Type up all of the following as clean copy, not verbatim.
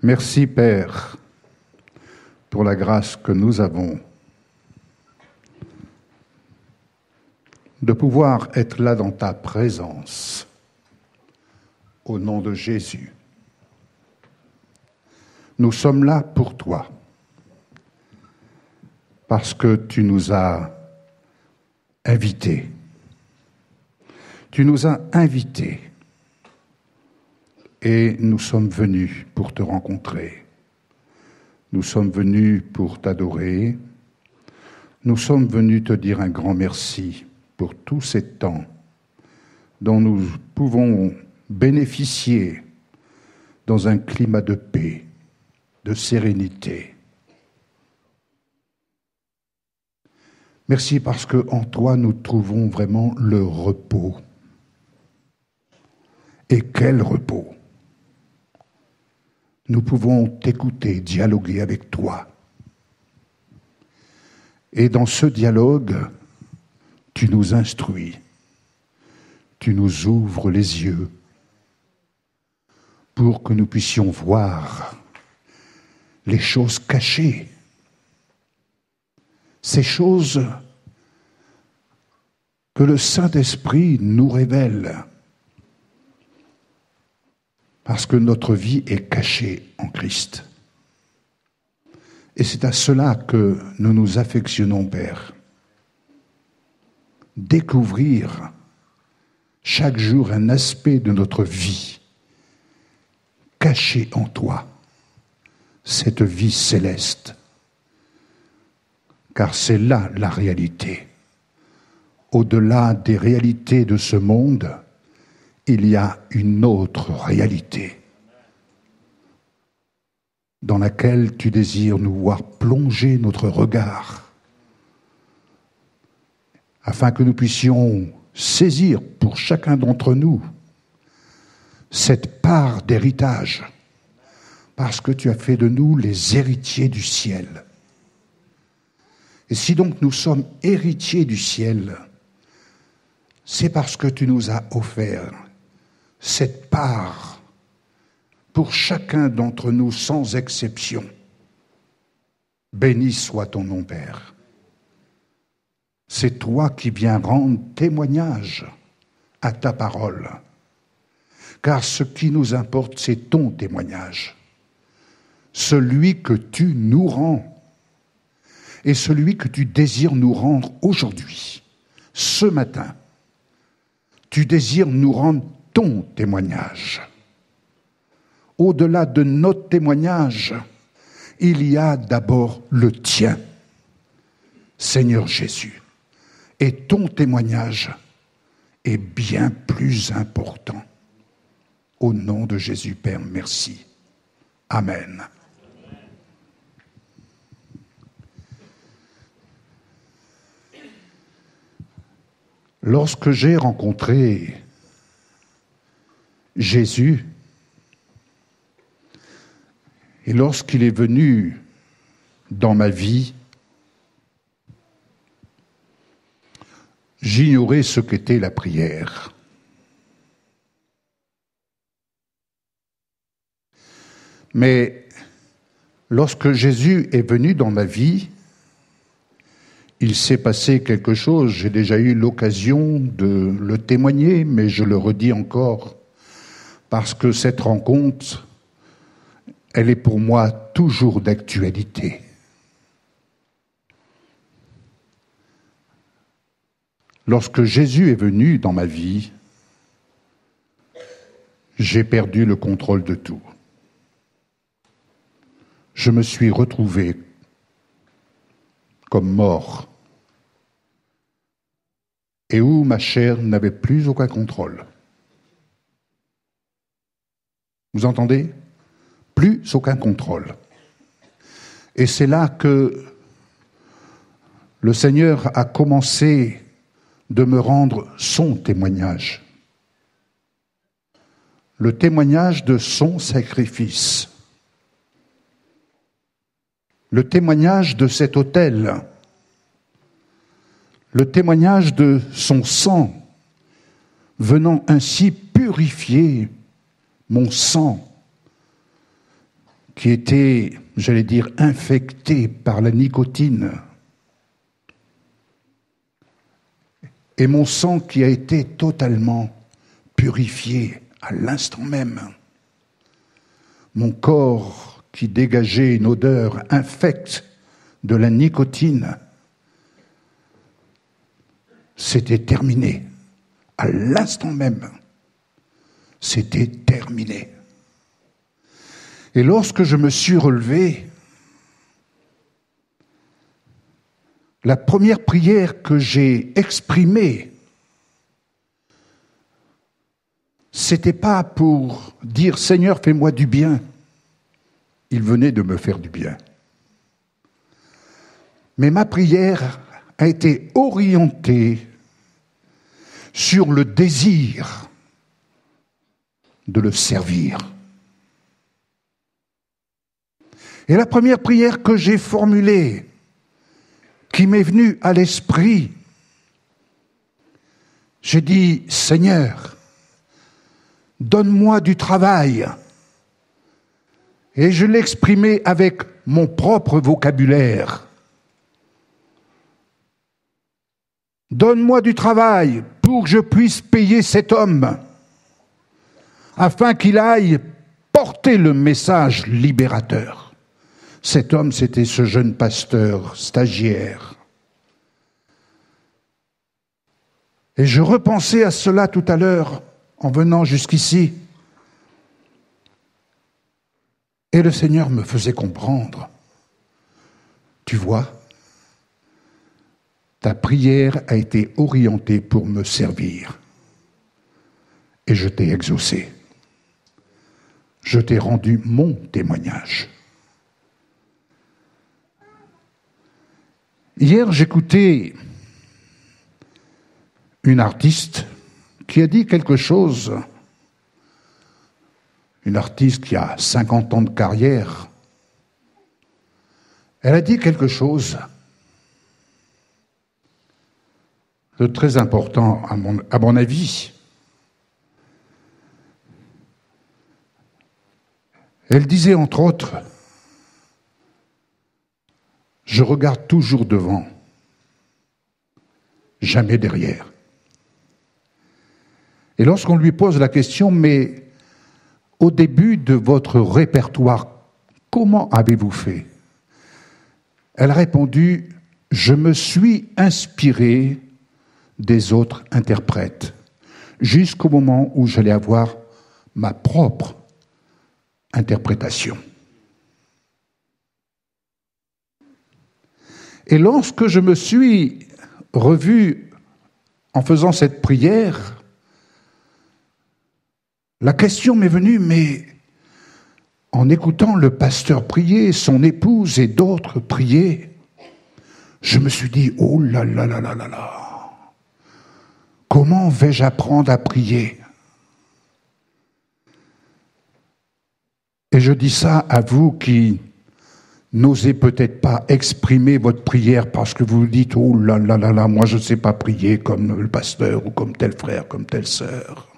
Merci Père pour la grâce que nous avons de pouvoir être là dans ta présence au nom de Jésus. Nous sommes là pour toi parce que tu nous as invités. Tu nous as invités et nous sommes venus pour te rencontrer. Nous sommes venus pour t'adorer. Nous sommes venus te dire un grand merci pour tous ces temps dont nous pouvons bénéficier dans un climat de paix, de sérénité. Merci parce qu'en toi, nous trouvons vraiment le repos. Et quel repos! Nous pouvons t'écouter, dialoguer avec toi. Et dans ce dialogue, tu nous instruis, tu nous ouvres les yeux pour que nous puissions voir les choses cachées, ces choses que le Saint-Esprit nous révèle, parce que notre vie est cachée en Christ. Et c'est à cela que nous nous affectionnons, Père. Découvrir chaque jour un aspect de notre vie caché en toi, cette vie céleste. Car c'est là la réalité. Au-delà des réalités de ce monde, il y a une autre réalité dans laquelle tu désires nous voir plonger notre regard afin que nous puissions saisir pour chacun d'entre nous cette part d'héritage, parce que tu as fait de nous les héritiers du ciel. Et si donc nous sommes héritiers du ciel, c'est parce que tu nous as offert cette part pour chacun d'entre nous sans exception. Béni soit ton nom, Père. C'est toi qui viens rendre témoignage à ta parole. Car ce qui nous importe, c'est ton témoignage. Celui que tu nous rends et celui que tu désires nous rendre aujourd'hui, ce matin. Tu désires nous rendre ton témoignage. Au-delà de notre témoignage, il y a d'abord le tien, Seigneur Jésus. Et ton témoignage est bien plus important. Au nom de Jésus, Père, merci. Amen. Lorsque j'ai rencontré Jésus, et lorsqu'il est venu dans ma vie, j'ignorais ce qu'était la prière. Mais lorsque Jésus est venu dans ma vie, il s'est passé quelque chose. J'ai déjà eu l'occasion de le témoigner, mais je le redis encore, parce que cette rencontre, elle est pour moi toujours d'actualité. Lorsque Jésus est venu dans ma vie, j'ai perdu le contrôle de tout. Je me suis retrouvé comme mort, et où ma chair n'avait plus aucun contrôle. Vous entendez ? Plus aucun contrôle. Et c'est là que le Seigneur a commencé de me rendre son témoignage. Le témoignage de son sacrifice. Le témoignage de cet autel. Le témoignage de son sang, venant ainsi purifier mon sang, qui était, j'allais dire, infecté par la nicotine, et mon sang qui a été totalement purifié à l'instant même. Mon corps qui dégageait une odeur infecte de la nicotine, c'était terminé. À l'instant même, c'était terminé. Et lorsque je me suis relevé, la première prière que j'ai exprimée, c'était pas pour dire « Seigneur, fais-moi du bien ». Il venait de me faire du bien. Mais ma prière a été orientée sur le désir de le servir. Et la première prière que j'ai formulée, qui m'est venue à l'esprit, j'ai dit « Seigneur, donne-moi du travail ». Et je l'ai exprimé avec mon propre vocabulaire. Donne-moi du travail pour que je puisse payer cet homme, afin qu'il aille porter le message libérateur. Cet homme, c'était ce jeune pasteur stagiaire. Et je repensais à cela tout à l'heure, en venant jusqu'ici. Et le Seigneur me faisait comprendre. Tu vois, ta prière a été orientée pour me servir. Et je t'ai exaucé. Je t'ai rendu mon témoignage. Hier, j'écoutais une artiste qui a dit quelque chose, une artiste qui a 50 ans de carrière. Elle a dit quelque chose de très important à mon avis. Elle disait entre autres, « Je regarde toujours devant, jamais derrière. » Et lorsqu'on lui pose la question, « Mais au début de votre répertoire, comment avez-vous fait ?» Elle a répondu, « Je me suis inspiré des autres interprètes, jusqu'au moment où j'allais avoir ma propre interprétation. » Et lorsque je me suis revu en faisant cette prière, la question m'est venue, mais en écoutant le pasteur prier, son épouse et d'autres prier, je me suis dit, oh là là là là là là, comment vais-je apprendre à prier? Et je dis ça à vous qui n'osez peut-être pas exprimer votre prière parce que vous vous dites « Oh là là là là, moi je ne sais pas prier comme le pasteur ou comme tel frère, comme telle sœur. »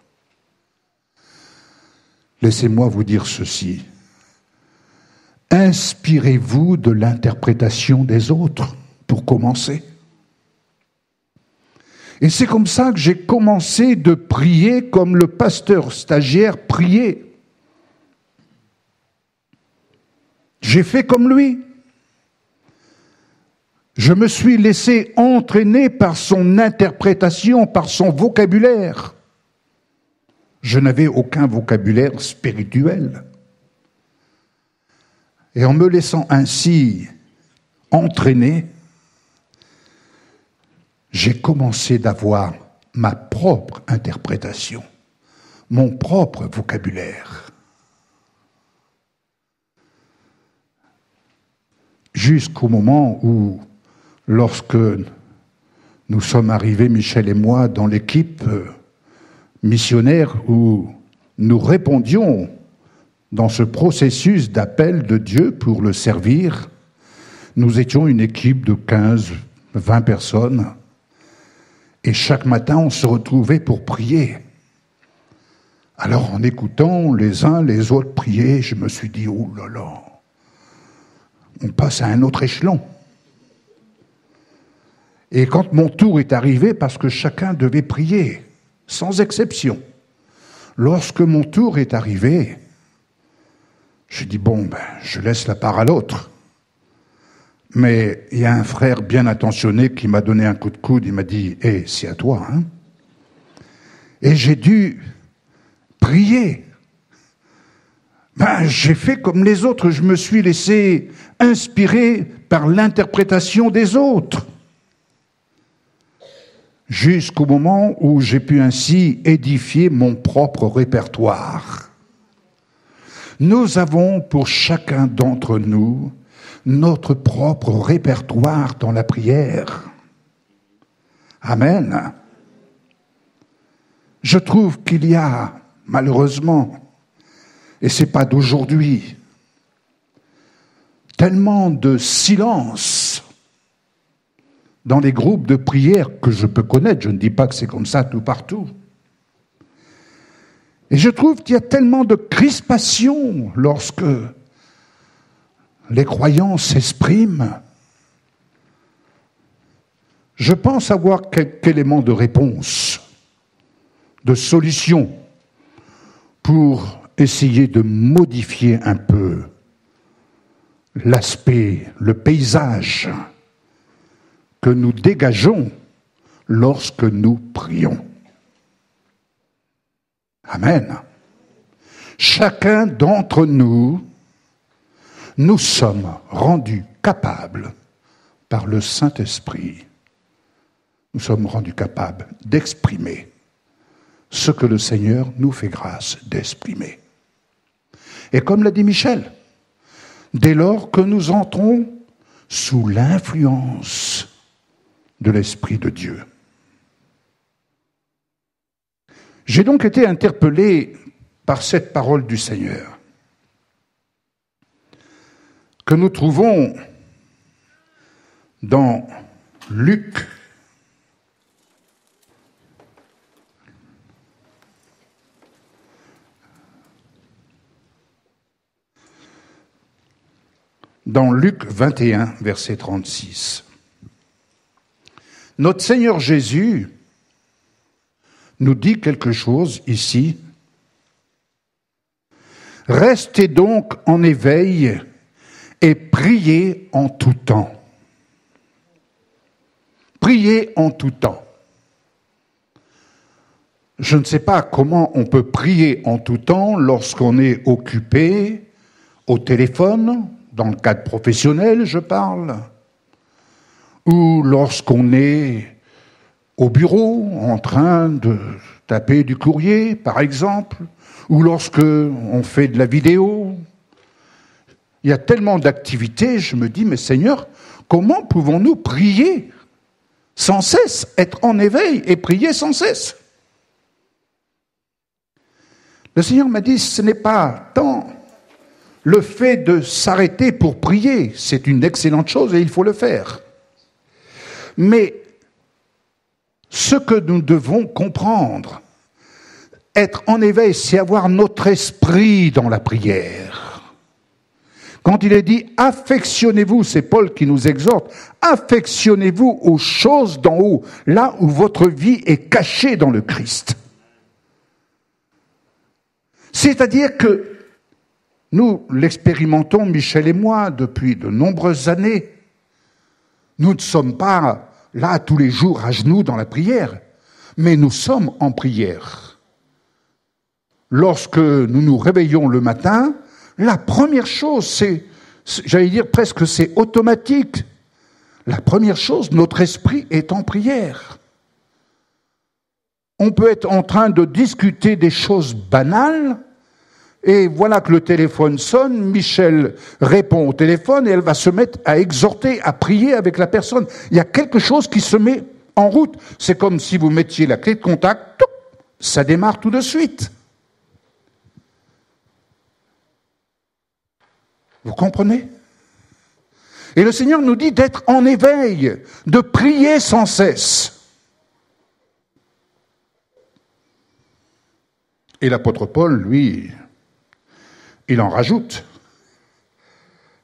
Laissez-moi vous dire ceci. Inspirez-vous de l'interprétation des autres pour commencer. Et c'est comme ça que j'ai commencé de prier comme le pasteur stagiaire priait. J'ai fait comme lui. Je me suis laissé entraîner par son interprétation, par son vocabulaire. Je n'avais aucun vocabulaire spirituel. Et en me laissant ainsi entraîner, j'ai commencé d'avoir ma propre interprétation, mon propre vocabulaire. Jusqu'au moment où, lorsque nous sommes arrivés, Michel et moi, dans l'équipe missionnaire, où nous répondions dans ce processus d'appel de Dieu pour le servir, nous étions une équipe de 15, 20 personnes, et chaque matin, on se retrouvait pour prier. Alors, en écoutant les uns les autres prier, je me suis dit, oh là là, on passe à un autre échelon. Et quand mon tour est arrivé, parce que chacun devait prier, sans exception, lorsque mon tour est arrivé, je dis, je laisse la part à l'autre. Mais il y a un frère bien intentionné qui m'a donné un coup de coude, il m'a dit, c'est à toi, hein. Et j'ai dû prier. J'ai fait comme les autres, je me suis laissé inspirer par l'interprétation des autres. Jusqu'au moment où j'ai pu ainsi édifier mon propre répertoire. Nous avons pour chacun d'entre nous notre propre répertoire dans la prière. Amen. Je trouve qu'il y a, malheureusement, et c'est pas d'aujourd'hui, tellement de silence dans les groupes de prière que je peux connaître. Je ne dis pas que c'est comme ça tout partout. Et je trouve qu'il y a tellement de crispation lorsque les croyants s'expriment. Je pense avoir quelques éléments de réponse, de solution, pour essayer de modifier un peu l'aspect, le paysage que nous dégageons lorsque nous prions. Amen. Chacun d'entre nous, nous sommes rendus capables par le Saint-Esprit. Nous sommes rendus capables d'exprimer ce que le Seigneur nous fait grâce d'exprimer. Et comme l'a dit Michel, dès lors que nous entrons sous l'influence de l'Esprit de Dieu. J'ai donc été interpellé par cette parole du Seigneur que nous trouvons dans Luc. Dans Luc 21, verset 36. Notre Seigneur Jésus nous dit quelque chose ici. Restez donc en éveil et priez en tout temps. Priez en tout temps. Je ne sais pas comment on peut prier en tout temps lorsqu'on est occupé au téléphone, dans le cadre professionnel, je parle, ou lorsqu'on est au bureau, en train de taper du courrier, par exemple, ou lorsque on fait de la vidéo. Il y a tellement d'activités, je me dis, mais Seigneur, comment pouvons-nous prier sans cesse, être en éveil et prier sans cesse? Le Seigneur m'a dit, ce n'est pas tant le fait de s'arrêter pour prier, c'est une excellente chose et il faut le faire. Mais ce que nous devons comprendre, être en éveil, c'est avoir notre esprit dans la prière. Quand il est dit « affectionnez-vous », c'est Paul qui nous exhorte, « affectionnez-vous aux choses d'en haut, là où votre vie est cachée dans le Christ ». C'est-à-dire que nous l'expérimentons, Michel et moi, depuis de nombreuses années. Nous ne sommes pas là tous les jours à genoux dans la prière, mais nous sommes en prière. Lorsque nous nous réveillons le matin, la première chose, j'allais dire presque c'est automatique. La première chose, notre esprit est en prière. On peut être en train de discuter des choses banales, et voilà que le téléphone sonne, Michel répond au téléphone et elle va se mettre à exhorter, à prier avec la personne. Il y a quelque chose qui se met en route. C'est comme si vous mettiez la clé de contact, ça démarre tout de suite. Vous comprenez? Et le Seigneur nous dit d'être en éveil, de prier sans cesse. Et l'apôtre Paul, lui, il en rajoute.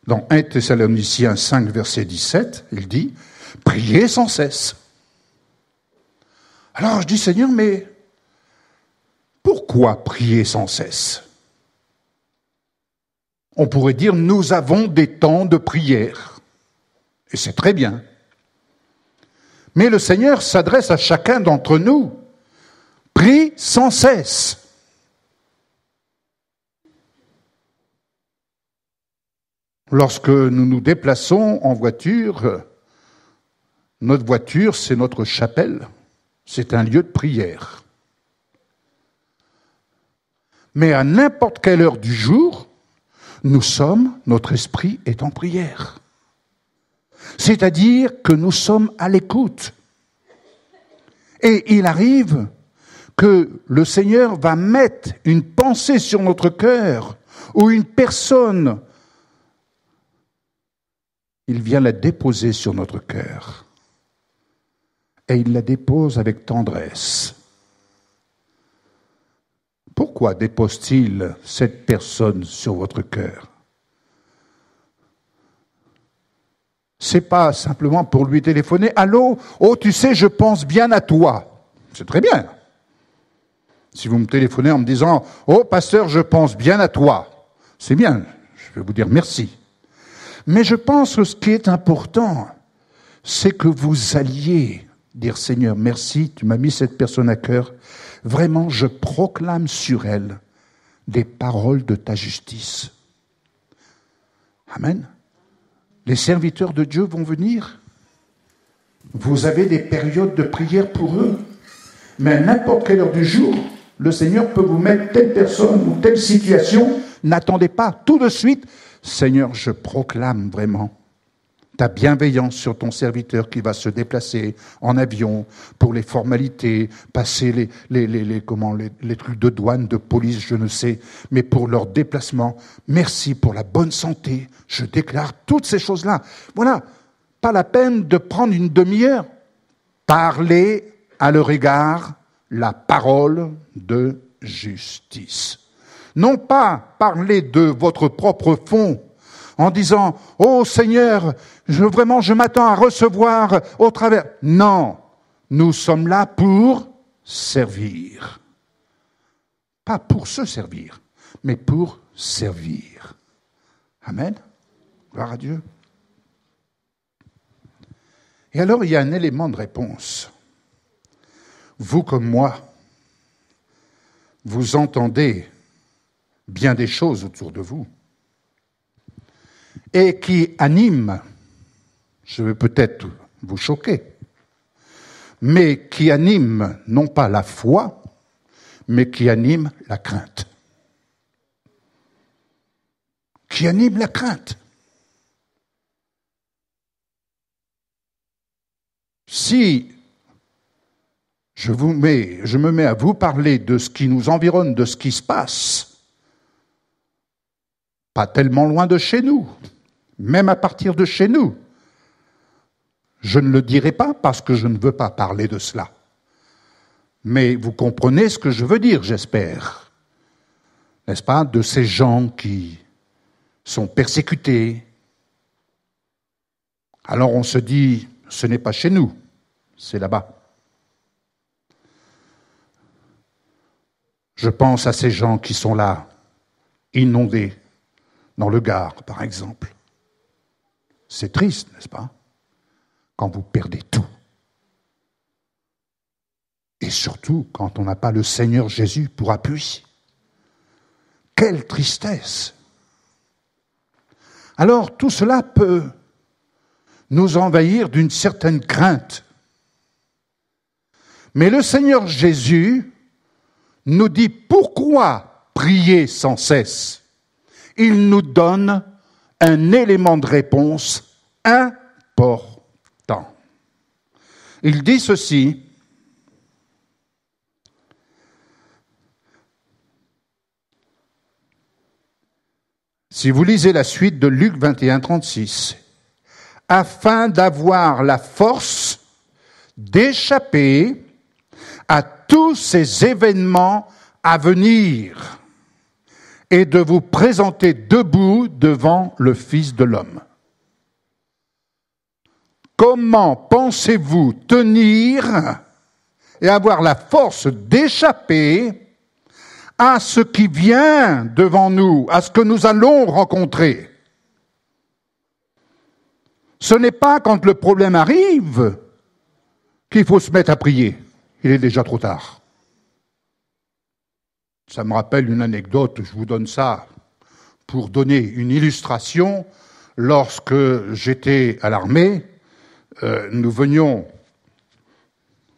Dans 1 Thessaloniciens 5, verset 17, il dit « Priez sans cesse ». Alors je dis « Seigneur, mais pourquoi prier sans cesse ?» On pourrait dire « Nous avons des temps de prière ». Et c'est très bien. Mais le Seigneur s'adresse à chacun d'entre nous. Prie sans cesse. Lorsque nous nous déplaçons en voiture, notre voiture, c'est notre chapelle, c'est un lieu de prière. Mais à n'importe quelle heure du jour, notre esprit est en prière. C'est-à-dire que nous sommes à l'écoute. Et il arrive que le Seigneur va mettre une pensée sur notre cœur ou une personne, il vient la déposer sur notre cœur. Et il la dépose avec tendresse. Pourquoi dépose-t-il cette personne sur votre cœur? C'est pas simplement pour lui téléphoner « Allô, oh tu sais, je pense bien à toi ». C'est très bien. Si vous me téléphonez en me disant « Oh pasteur, je pense bien à toi », c'est bien, je vais vous dire merci. Mais je pense que ce qui est important, c'est que vous alliez dire « Seigneur, merci, tu m'as mis cette personne à cœur. Vraiment, je proclame sur elle des paroles de ta justice. » Amen. Les serviteurs de Dieu vont venir. Vous avez des périodes de prière pour eux. Mais à n'importe quelle heure du jour, le Seigneur peut vous mettre telle personne ou telle situation. N'attendez pas tout de suite. Seigneur, je proclame vraiment ta bienveillance sur ton serviteur qui va se déplacer en avion pour les formalités, passer les trucs de douane, de police, je ne sais, mais pour leur déplacement. Merci pour la bonne santé. Je déclare toutes ces choses-là. Voilà, pas la peine de prendre une demi-heure. Parlez à leur égard la parole de justice. Non pas parler de votre propre fond en disant « Oh Seigneur, je m'attends à recevoir au travers. » Non, nous sommes là pour servir. Pas pour se servir, mais pour servir. Amen. Gloire à Dieu. Et alors, il y a un élément de réponse. Vous comme moi, vous entendez bien des choses autour de vous et qui animent, je vais peut-être vous choquer, mais qui animent non pas la foi, mais qui animent la crainte. Qui anime la crainte. Si je me mets à vous parler de ce qui nous environne, de ce qui se passe, pas tellement loin de chez nous, même à partir de chez nous, je ne le dirai pas parce que je ne veux pas parler de cela. Mais vous comprenez ce que je veux dire, j'espère. N'est-ce pas? De ces gens qui sont persécutés. Alors on se dit, ce n'est pas chez nous, c'est là-bas. Je pense à ces gens qui sont là, inondés, dans le Gard, par exemple. C'est triste, n'est-ce pas? Quand vous perdez tout. Et surtout, quand on n'a pas le Seigneur Jésus pour appui. Quelle tristesse! Alors, tout cela peut nous envahir d'une certaine crainte. Mais le Seigneur Jésus nous dit pourquoi prier sans cesse. Il nous donne un élément de réponse important. Il dit ceci, si vous lisez la suite de Luc 21, 36, afin d'avoir la force d'échapper à tous ces événements à venir et de vous présenter debout devant le Fils de l'homme. Comment pensez-vous tenir et avoir la force d'échapper à ce qui vient devant nous, à ce que nous allons rencontrer? Ce n'est pas quand le problème arrive qu'il faut se mettre à prier. Il est déjà trop tard. Ça me rappelle une anecdote, je vous donne ça pour donner une illustration. Lorsque j'étais à l'armée, nous venions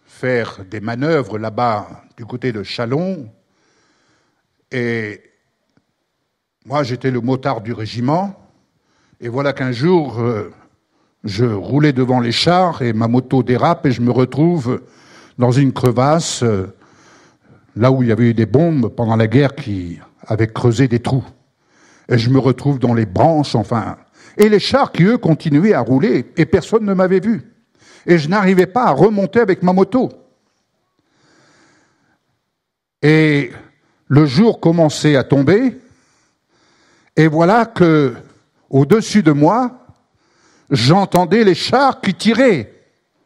faire des manœuvres là-bas du côté de Châlons, et moi j'étais le motard du régiment, et voilà qu'un jour je roulais devant les chars et ma moto dérape et je me retrouve dans une crevasse là où il y avait eu des bombes pendant la guerre qui avaient creusé des trous. Et je me retrouve dans les branches, enfin. Et les chars qui, eux, continuaient à rouler et personne ne m'avait vu. Et je n'arrivais pas à remonter avec ma moto. Et le jour commençait à tomber et voilà que, au-dessus de moi, j'entendais les chars qui tiraient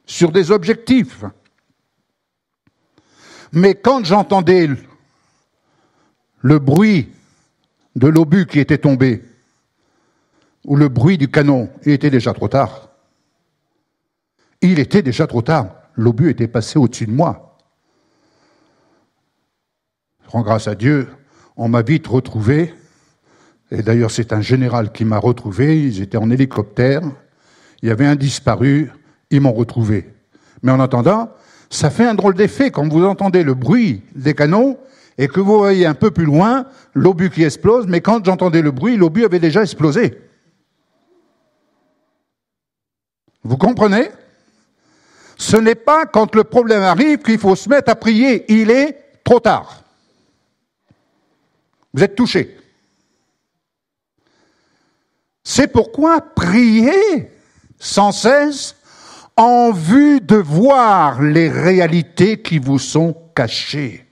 sur des objectifs. Mais quand j'entendais le bruit de l'obus qui était tombé, ou le bruit du canon, il était déjà trop tard. Il était déjà trop tard. L'obus était passé au-dessus de moi. Je rends grâce à Dieu, on m'a vite retrouvé. Et d'ailleurs, c'est un général qui m'a retrouvé. Ils étaient en hélicoptère. Il y avait un disparu. Ils m'ont retrouvé. Mais en attendant, ça fait un drôle d'effet quand vous entendez le bruit des canons et que vous voyez un peu plus loin l'obus qui explose, mais quand j'entendais le bruit, l'obus avait déjà explosé. Vous comprenez? Ce n'est pas quand le problème arrive qu'il faut se mettre à prier. Il est trop tard. Vous êtes touchés. C'est pourquoi priez sans cesse en vue de voir les réalités qui vous sont cachées.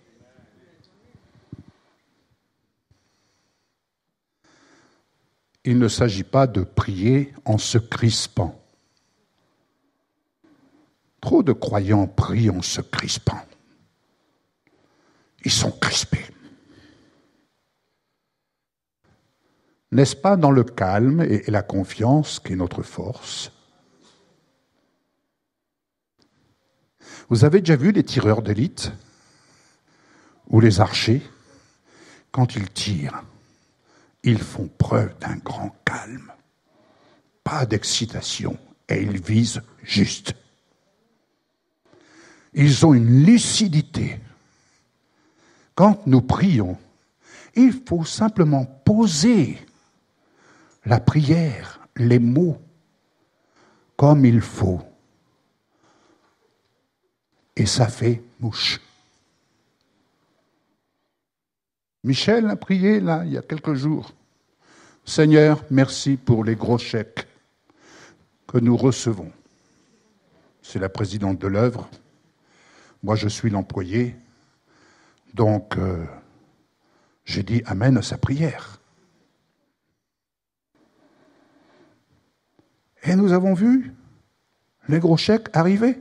Il ne s'agit pas de prier en se crispant. Trop de croyants prient en se crispant. Ils sont crispés. N'est-ce pas dans le calme et la confiance qu'est notre force? Vous avez déjà vu les tireurs d'élite ou les archers? Quand ils tirent, ils font preuve d'un grand calme, pas d'excitation, et ils visent juste. Ils ont une lucidité. Quand nous prions, il faut simplement poser la prière, les mots, comme il faut. Et ça fait mouche. Michel a prié là, il y a quelques jours. Seigneur, merci pour les gros chèques que nous recevons. C'est la présidente de l'œuvre. Moi, je suis l'employé. Donc, j'ai dit amen à sa prière. Et nous avons vu les gros chèques arriver.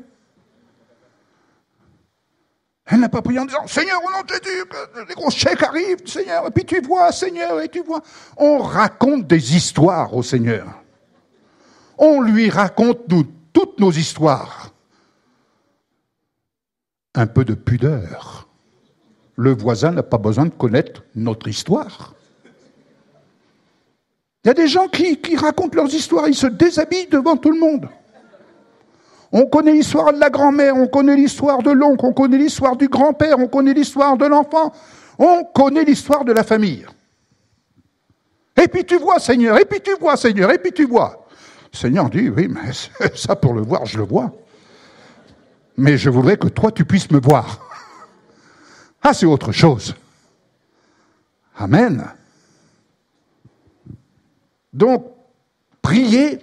Elle n'a pas prié en disant « Seigneur, au nom de Jésus, que les gros chèques arrivent, Seigneur, et puis tu vois, Seigneur, et tu vois. » On raconte des histoires au Seigneur. On lui raconte toutes nos histoires. Un peu de pudeur. Le voisin n'a pas besoin de connaître notre histoire. Il y a des gens qui racontent leurs histoires, ils se déshabillent devant tout le monde. On connaît l'histoire de la grand-mère, on connaît l'histoire de l'oncle, on connaît l'histoire du grand-père, on connaît l'histoire de l'enfant, on connaît l'histoire de la famille. Et puis tu vois, Seigneur, et puis tu vois, Seigneur, et puis tu vois. Le Seigneur dit, oui, mais ça pour le voir, je le vois. Mais je voudrais que toi, tu puisses me voir. Ah, c'est autre chose. Amen. Donc, priez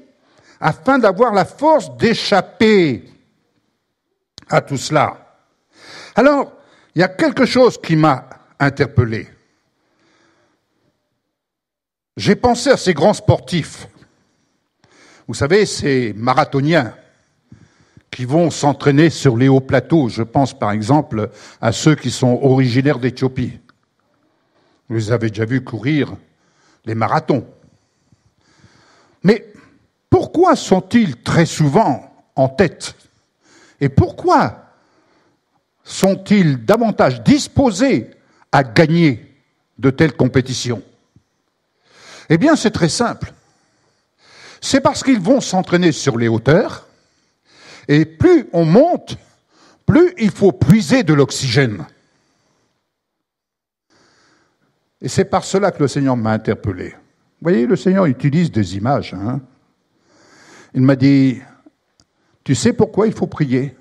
afin d'avoir la force d'échapper à tout cela. Alors, il y a quelque chose qui m'a interpellé. J'ai pensé à ces grands sportifs. Vous savez, ces marathoniens qui vont s'entraîner sur les hauts plateaux. Je pense par exemple à ceux qui sont originaires d'Éthiopie. Vous les avez déjà vus courir les marathons. Mais pourquoi sont-ils très souvent en tête? Et pourquoi sont-ils davantage disposés à gagner de telles compétitions? Eh bien, c'est très simple. C'est parce qu'ils vont s'entraîner sur les hauteurs, et plus on monte, plus il faut puiser de l'oxygène. Et c'est par cela que le Seigneur m'a interpellé. Vous voyez, le Seigneur utilise des images. Hein. Il m'a dit, tu sais pourquoi il faut prier?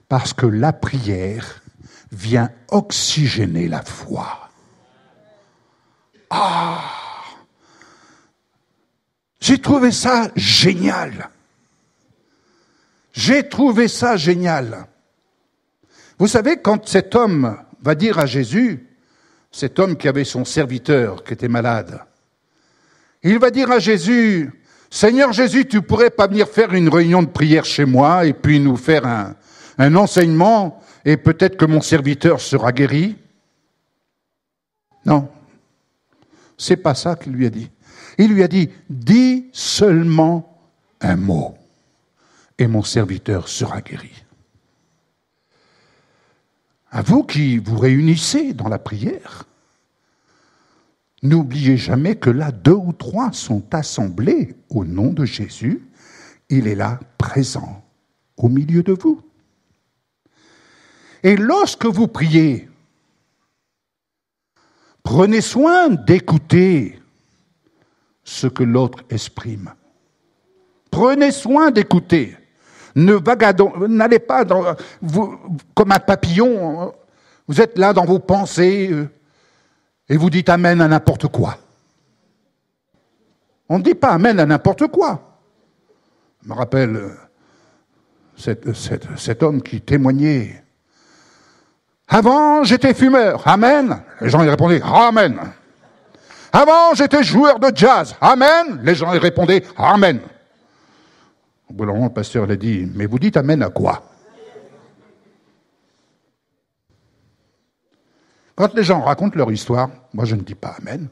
Parce que la prière vient oxygéner la foi. Ah! J'ai trouvé ça génial. J'ai trouvé ça génial. Vous savez, quand cet homme va dire à Jésus, cet homme qui avait son serviteur qui était malade, il va dire à Jésus, « Seigneur Jésus, tu pourrais pas venir faire une réunion de prière chez moi et puis nous faire un enseignement et peut-être que mon serviteur sera guéri ?» Non, c'est pas ça qu'il lui a dit. Il lui a dit, « Dis seulement un mot et mon serviteur sera guéri. » À vous qui vous réunissez dans la prière, n'oubliez jamais que là, 2 ou 3 sont assemblés au nom de Jésus. Il est là, présent, au milieu de vous. Et lorsque vous priez, prenez soin d'écouter ce que l'autre exprime. Prenez soin d'écouter. N'allez pas comme un papillon. Vous êtes là dans vos pensées et vous dites amen à n'importe quoi. On ne dit pas amen à n'importe quoi. Je me rappelle cet homme qui témoignait. Avant, j'étais fumeur. Amen. Les gens y répondaient amen. Avant, j'étais joueur de jazz. Amen. Les gens y répondaient amen. Au bout d'un moment, le pasteur l'a dit, mais vous dites amen à quoi? Quand les gens racontent leur histoire, moi je ne dis pas amen.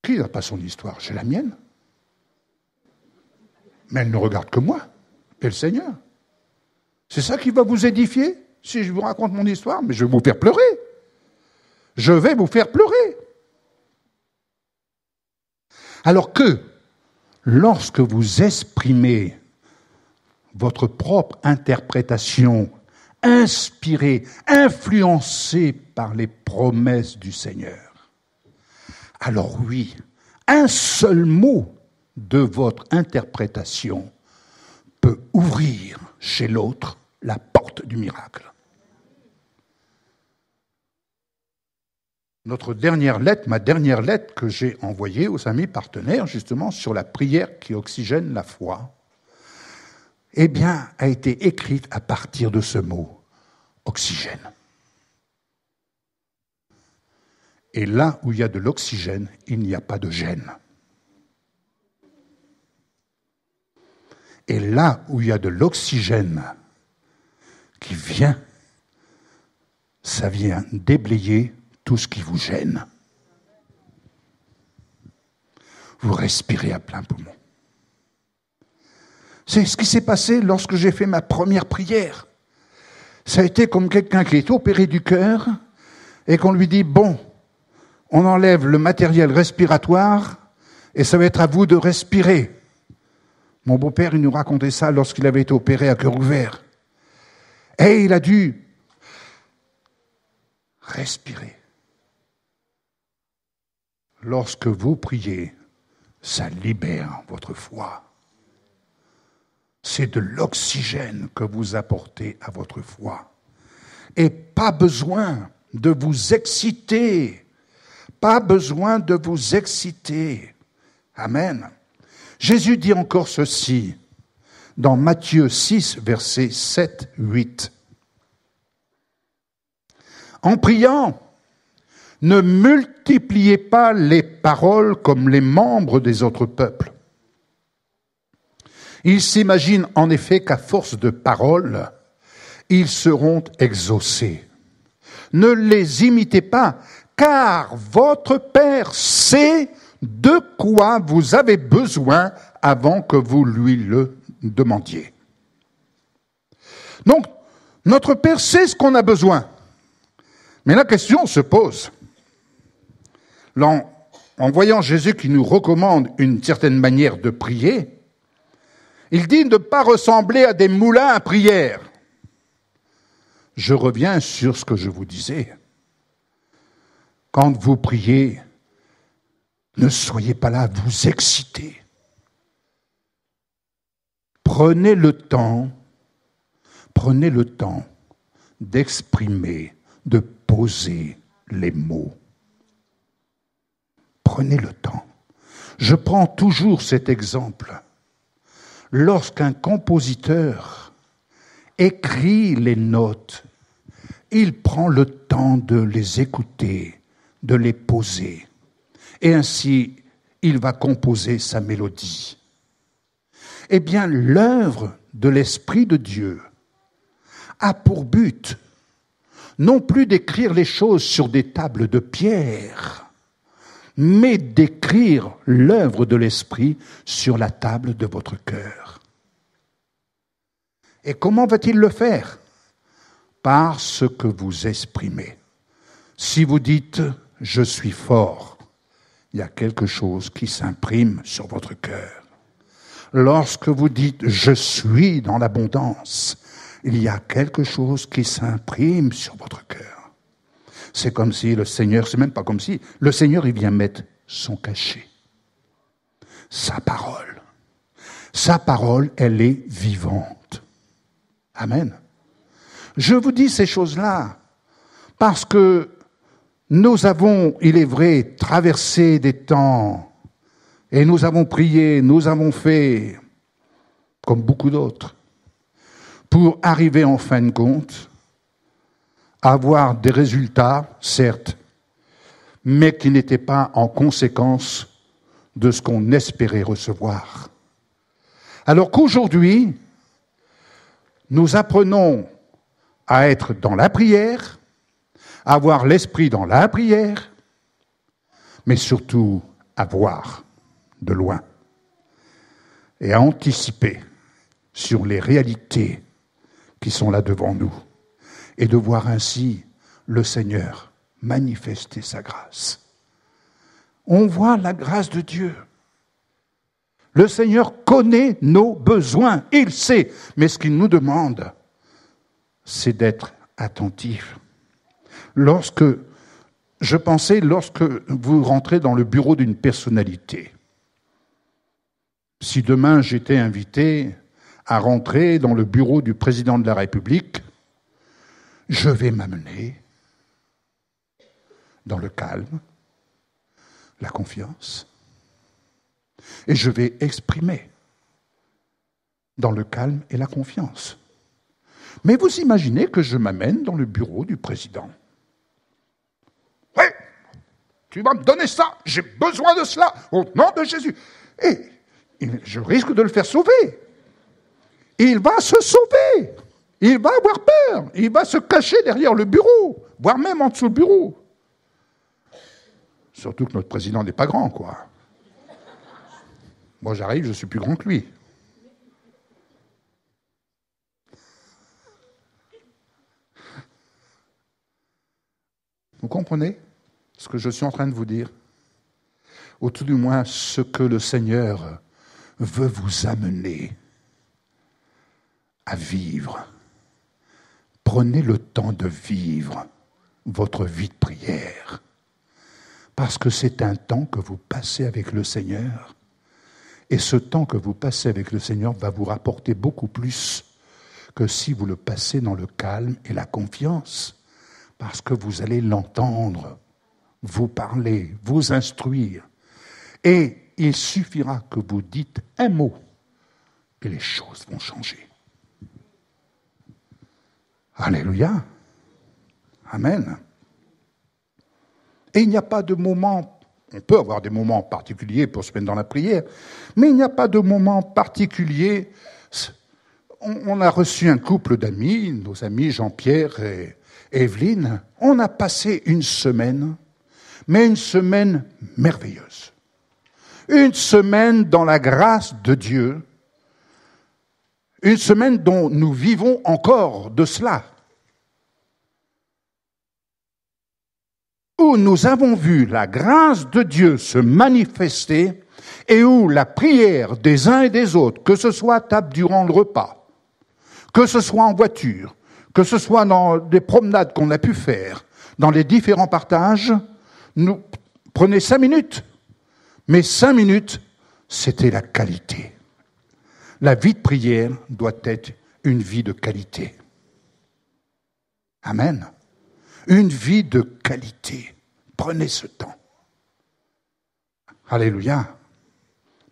Qui n'a pas son histoire? J'ai la mienne. Mais elle ne regarde que moi et le Seigneur. C'est ça qui va vous édifier si je vous raconte mon histoire, mais je vais vous faire pleurer. Je vais vous faire pleurer. Alors que, lorsque vous exprimez votre propre interprétation, inspirée, influencée par les promesses du Seigneur, alors oui, un seul mot de votre interprétation peut ouvrir chez l'autre la porte du miracle. Ma dernière lettre que j'ai envoyée aux amis partenaires, justement, sur la prière qui oxygène la foi, eh bien, a été écrite à partir de ce mot, oxygène. Et là où il y a de l'oxygène, il n'y a pas de gêne. Et là où il y a de l'oxygène qui vient, ça vient déblayer tout ce qui vous gêne. Vous respirez à plein poumon. C'est ce qui s'est passé lorsque j'ai fait ma première prière. Ça a été comme quelqu'un qui est opéré du cœur et qu'on lui dit, bon, on enlève le matériel respiratoire et ça va être à vous de respirer. Mon beau-père, il nous racontait ça lorsqu'il avait été opéré à cœur ouvert. Et il a dû respirer. Lorsque vous priez, ça libère votre foi. C'est de l'oxygène que vous apportez à votre foi. Et pas besoin de vous exciter. Pas besoin de vous exciter. Amen. Jésus dit encore ceci dans Matthieu 6, versets 7, 8. En priant, ne multipliez pas les paroles comme les membres des autres peuples. Ils s'imaginent en effet qu'à force de paroles, ils seront exaucés. Ne les imitez pas, car votre Père sait de quoi vous avez besoin avant que vous lui le demandiez. Donc, notre Père sait ce qu'on a besoin. Mais la question se pose. En voyant Jésus qui nous recommande une certaine manière de prier, il dit de ne pas ressembler à des moulins à prière. Je reviens sur ce que je vous disais. Quand vous priez, ne soyez pas là à vous exciter. Prenez le temps d'exprimer, de poser les mots. Prenez le temps. Je prends toujours cet exemple. Lorsqu'un compositeur écrit les notes, il prend le temps de les écouter, de les poser. Et ainsi, il va composer sa mélodie. Eh bien, l'œuvre de l'Esprit de Dieu a pour but non plus d'écrire les choses sur des tables de pierre, mais d'écrire l'œuvre de l'Esprit sur la table de votre cœur. Et comment va-t-il le faire? Par ce que vous exprimez. Si vous dites « je suis fort », il y a quelque chose qui s'imprime sur votre cœur. Lorsque vous dites « je suis dans l'abondance », il y a quelque chose qui s'imprime sur votre cœur. C'est comme si le Seigneur, c'est même pas comme si, le Seigneur, il vient mettre son cachet. Sa parole. Sa parole, elle est vivante. Amen. Je vous dis ces choses-là parce que nous avons, il est vrai, traversé des temps et nous avons prié, nous avons fait, comme beaucoup d'autres, pour arriver en fin de compte à avoir des résultats, certes, mais qui n'étaient pas en conséquence de ce qu'on espérait recevoir. Alors qu'aujourd'hui, nous apprenons à être dans la prière, à avoir l'esprit dans la prière, mais surtout à voir de loin et à anticiper sur les réalités qui sont là devant nous et de voir ainsi le Seigneur manifester sa grâce. On voit la grâce de Dieu. Le Seigneur connaît nos besoins, il sait, mais ce qu'il nous demande, c'est d'être attentif. Lorsque vous rentrez dans le bureau d'une personnalité, si demain j'étais invité à rentrer dans le bureau du président de la République, je vais m'amener dans le calme, la confiance, et je vais exprimer dans le calme et la confiance. Mais vous imaginez que je m'amène dans le bureau du président. Oui, tu vas me donner ça, j'ai besoin de cela, au nom de Jésus. Et je risque de le faire sauver. Il va se sauver. Il va avoir peur. Il va se cacher derrière le bureau, voire même en dessous du bureau. Surtout que notre président n'est pas grand, quoi. Moi, j'arrive, je suis plus grand que lui. Vous comprenez ce que je suis en train de vous dire? Ou tout du moins, ce que le Seigneur veut vous amener à vivre. Prenez le temps de vivre votre vie de prière. Parce que c'est un temps que vous passez avec le Seigneur. Et ce temps que vous passez avec le Seigneur va vous rapporter beaucoup plus que si vous le passez dans le calme et la confiance. Parce que vous allez l'entendre, vous parler, vous instruire. Et il suffira que vous dites un mot et les choses vont changer. Alléluia. Amen. Et il n'y a pas de moment, on peut avoir des moments particuliers pour se mettre dans la prière, mais il n'y a pas de moment particulier. On a reçu un couple d'amis, nos amis Jean-Pierre et Evelyne. On a passé une semaine, mais une semaine merveilleuse. Une semaine dans la grâce de Dieu. Une semaine dont nous vivons encore de cela. Où nous avons vu la grâce de Dieu se manifester et où la prière des uns et des autres, que ce soit durant le repas, que ce soit en voiture, que ce soit dans des promenades qu'on a pu faire, dans les différents partages, nous prenez 5 minutes. Mais 5 minutes, c'était la qualité. La vie de prière doit être une vie de qualité. Amen. Une vie de qualité. Prenez ce temps. Alléluia.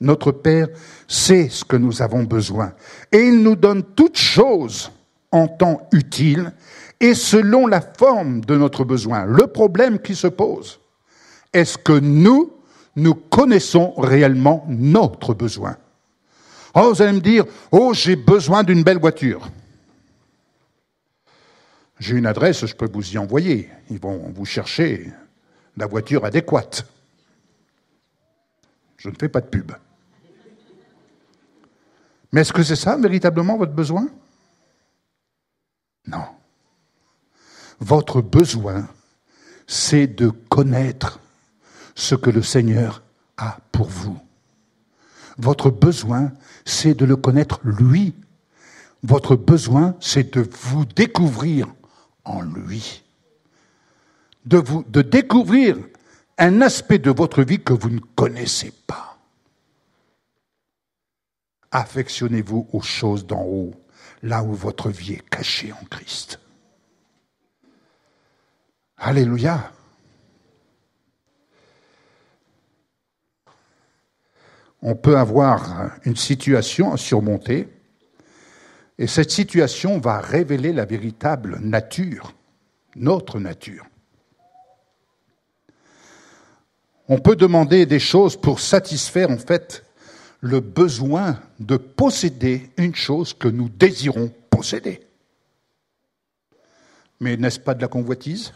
Notre Père sait ce que nous avons besoin. Et il nous donne toutes choses en temps utile et selon la forme de notre besoin. Le problème qui se pose, est-ce que nous connaissons réellement notre besoin? Oh, vous allez me dire, oh, j'ai besoin d'une belle voiture. J'ai une adresse, je peux vous y envoyer. Ils vont vous chercher la voiture adéquate. Je ne fais pas de pub. Mais est-ce que c'est ça, véritablement, votre besoin? Non. Votre besoin, c'est de connaître ce que le Seigneur a pour vous. Votre besoin, c'est de le connaître lui. Votre besoin, c'est de vous découvrir en lui. De découvrir un aspect de votre vie que vous ne connaissez pas. Affectionnez-vous aux choses d'en haut, là où votre vie est cachée en Christ. Alléluia. On peut avoir une situation à surmonter, et cette situation va révéler la véritable nature, notre nature. On peut demander des choses pour satisfaire, en fait, le besoin de posséder une chose que nous désirons posséder. Mais n'est-ce pas de la convoitise?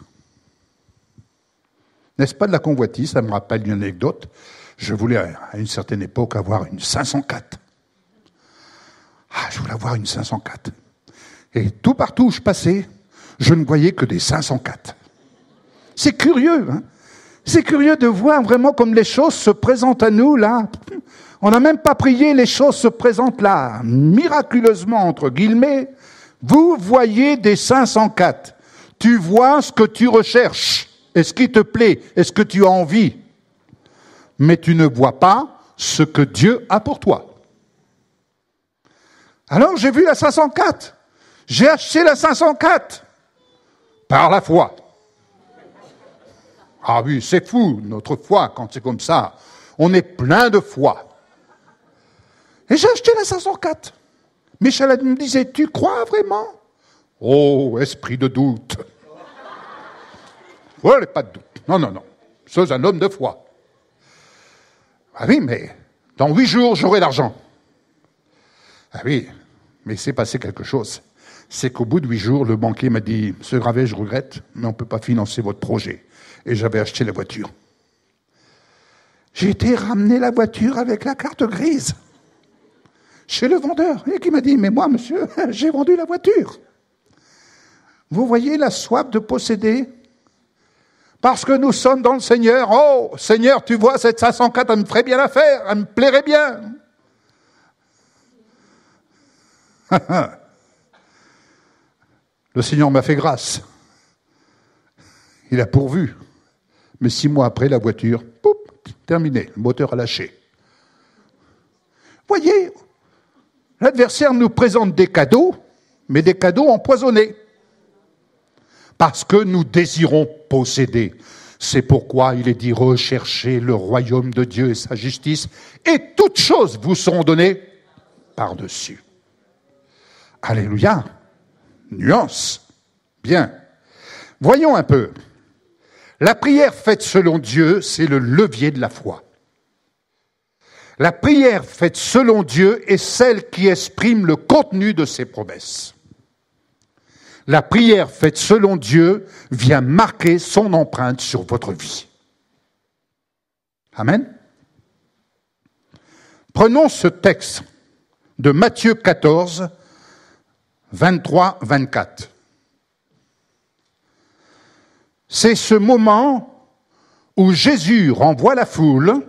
N'est-ce pas de la convoitise? Ça me rappelle une anecdote. Je voulais, à une certaine époque, avoir une 504. Je voulais avoir une 504. Et tout partout où je passais, je ne voyais que des 504. C'est curieux, hein? C'est curieux de voir vraiment comme les choses se présentent à nous, là. On n'a même pas prié, les choses se présentent là, miraculeusement, entre guillemets. Vous voyez des 504. Tu vois ce que tu recherches. Est-ce qui te plaît? Est-ce que tu as envie? Mais tu ne vois pas ce que Dieu a pour toi. Alors j'ai vu la 504. J'ai acheté la 504 par la foi. Ah oui, c'est fou, notre foi, quand c'est comme ça. On est plein de foi. Et j'ai acheté la 504. Michel me disait, tu crois vraiment? Oh, esprit de doute. Oh, pas de doute. Non. Je suis un homme de foi. Ah oui, mais dans 8 jours, j'aurai l'argent. Ah oui, mais il s'est passé quelque chose. C'est qu'au bout de 8 jours, le banquier m'a dit, Monsieur Gravet, je regrette, mais on ne peut pas financer votre projet. Et j'avais acheté la voiture. J'ai été ramener la voiture avec la carte grise chez le vendeur. Et qui m'a dit, mais moi, monsieur, j'ai vendu la voiture. Vous voyez la soif de posséder? Parce que nous sommes dans le Seigneur. Oh, Seigneur, tu vois, cette 504, elle me ferait bien l'affaire, elle me plairait bien. Le Seigneur m'a fait grâce. Il a pourvu. Mais 6 mois après, la voiture, poup, terminé, le moteur a lâché. Voyez, l'adversaire nous présente des cadeaux, mais des cadeaux empoisonnés. Parce que nous désirons posséder. C'est pourquoi il est dit, recherchez le royaume de Dieu et sa justice, et toutes choses vous seront données par-dessus. Alléluia. Nuance. Bien. Voyons un peu. La prière faite selon Dieu, c'est le levier de la foi. La prière faite selon Dieu est celle qui exprime le contenu de ses promesses. La prière faite selon Dieu vient marquer son empreinte sur votre vie. Amen. Prenons ce texte de Matthieu 14, 23-24. C'est ce moment où Jésus renvoie la foule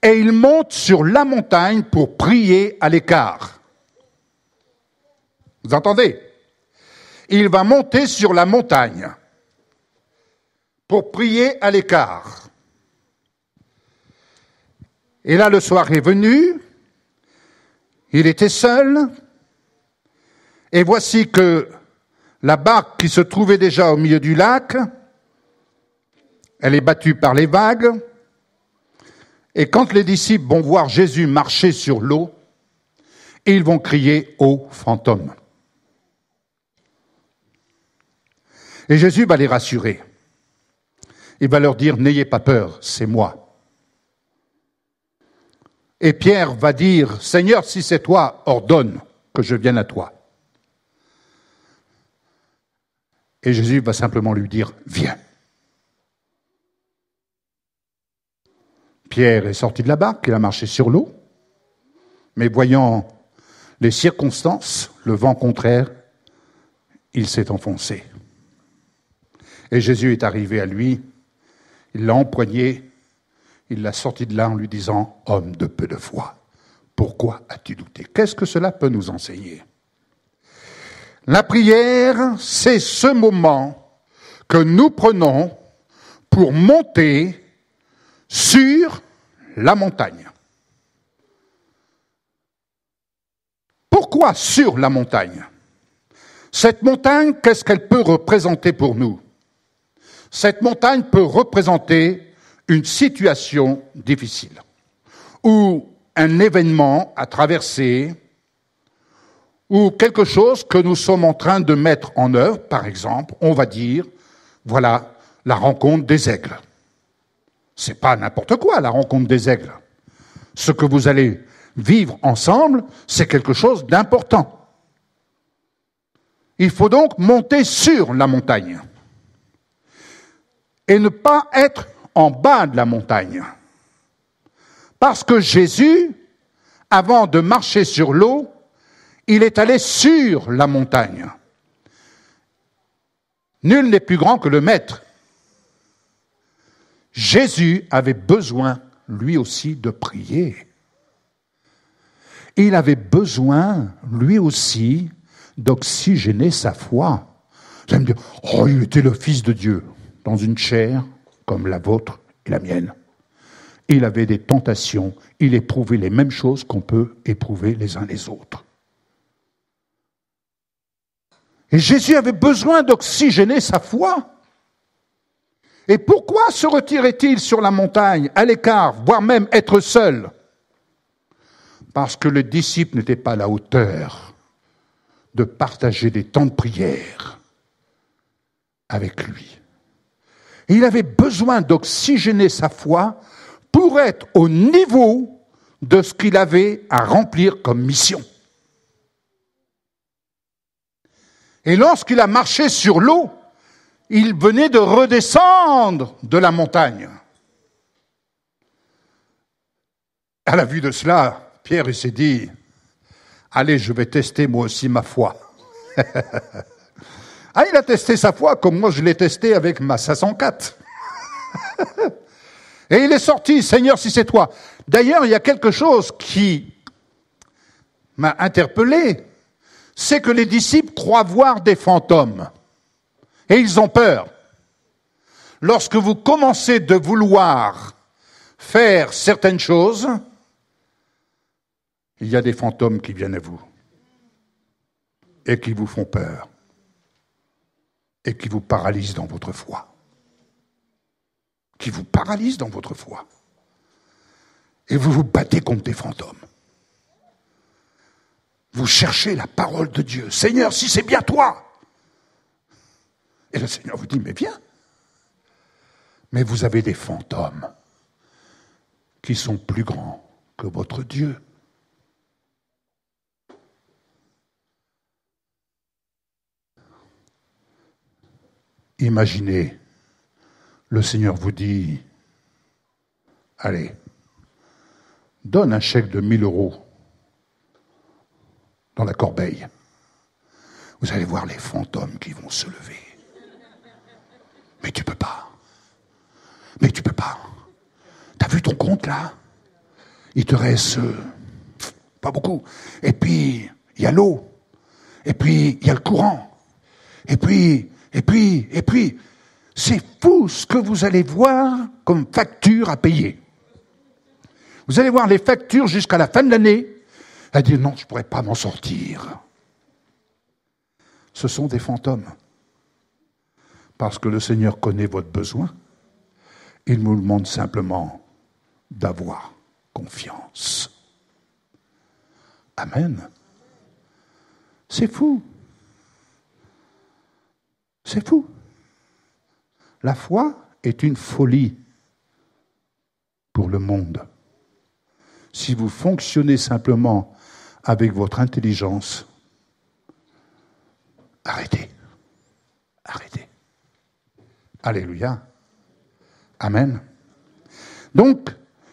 et il monte sur la montagne pour prier à l'écart. Vous entendez? Il va monter sur la montagne pour prier à l'écart. Et là, le soir est venu, il était seul, et voici que la barque qui se trouvait déjà au milieu du lac, elle est battue par les vagues, et quand les disciples vont voir Jésus marcher sur l'eau, ils vont crier au fantôme. Et Jésus va les rassurer. Il va leur dire, n'ayez pas peur, c'est moi. Et Pierre va dire, Seigneur, si c'est toi, ordonne que je vienne à toi. Et Jésus va simplement lui dire, viens. Pierre est sorti de la barque, il a marché sur l'eau, mais voyant les circonstances, le vent contraire, il s'est enfoncé. Et Jésus est arrivé à lui, il l'a empoigné, il l'a sorti de là en lui disant « Homme de peu de foi, pourquoi as-tu douté ?» Qu'est-ce que cela peut nous enseigner? La prière, c'est ce moment que nous prenons pour monter sur la montagne. Pourquoi sur la montagne? Cette montagne, qu'est-ce qu'elle peut représenter pour nous? Cette montagne peut représenter une situation difficile, ou un événement à traverser, ou quelque chose que nous sommes en train de mettre en œuvre. Par exemple, on va dire, voilà, la rencontre des aigles. C'est pas n'importe quoi, la rencontre des aigles. Ce que vous allez vivre ensemble, c'est quelque chose d'important. Il faut donc monter sur la montagne et ne pas être en bas de la montagne. Parce que Jésus, avant de marcher sur l'eau, il est allé sur la montagne. Nul n'est plus grand que le Maître. Jésus avait besoin, lui aussi, de prier. Il avait besoin, lui aussi, d'oxygéner sa foi. Vous allez me dire, oh, il était le Fils de Dieu, dans une chair comme la vôtre et la mienne. Il avait des tentations, il éprouvait les mêmes choses qu'on peut éprouver les uns les autres. Et Jésus avait besoin d'oxygéner sa foi. Et pourquoi se retirait-il sur la montagne, à l'écart, voire même être seul? Parce que les disciples n'étaient pas à la hauteur de partager des temps de prière avec lui. Et il avait besoin d'oxygéner sa foi pour être au niveau de ce qu'il avait à remplir comme mission. Et lorsqu'il a marché sur l'eau, il venait de redescendre de la montagne. À la vue de cela, Pierre s'est dit, allez, je vais tester moi aussi ma foi. Ah, il a testé sa foi comme moi je l'ai testé avec ma 504. Et il est sorti, Seigneur, si c'est toi. D'ailleurs, il y a quelque chose qui m'a interpellé, c'est que les disciples croient voir des fantômes. Et ils ont peur. Lorsque vous commencez de vouloir faire certaines choses, il y a des fantômes qui viennent à vous et qui vous font peur et qui vous paralysent dans votre foi. Qui vous paralysent dans votre foi. Et vous vous battez contre des fantômes. Vous cherchez la parole de Dieu. Seigneur, si c'est bien toi. Et le Seigneur vous dit, mais viens. Mais vous avez des fantômes qui sont plus grands que votre Dieu. Imaginez, le Seigneur vous dit, allez, donne un chèque de 1 000 € dans la corbeille. Vous allez voir les fantômes qui vont se lever. Mais tu peux pas. Mais tu peux pas. T'as vu ton compte là? Il te reste pas beaucoup. Et puis, il y a l'eau. Et puis, il y a le courant. Et puis, c'est fou ce que vous allez voir comme facture à payer. Vous allez voir les factures jusqu'à la fin de l'année. Elle dit non, je ne pourrais pas m'en sortir. Ce sont des fantômes. Parce que le Seigneur connaît votre besoin. Il vous demande simplement d'avoir confiance. Amen. C'est fou. C'est fou. La foi est une folie pour le monde. Si vous fonctionnez simplement avec votre intelligence, arrêtez. Arrêtez. Alléluia. Amen. Donc,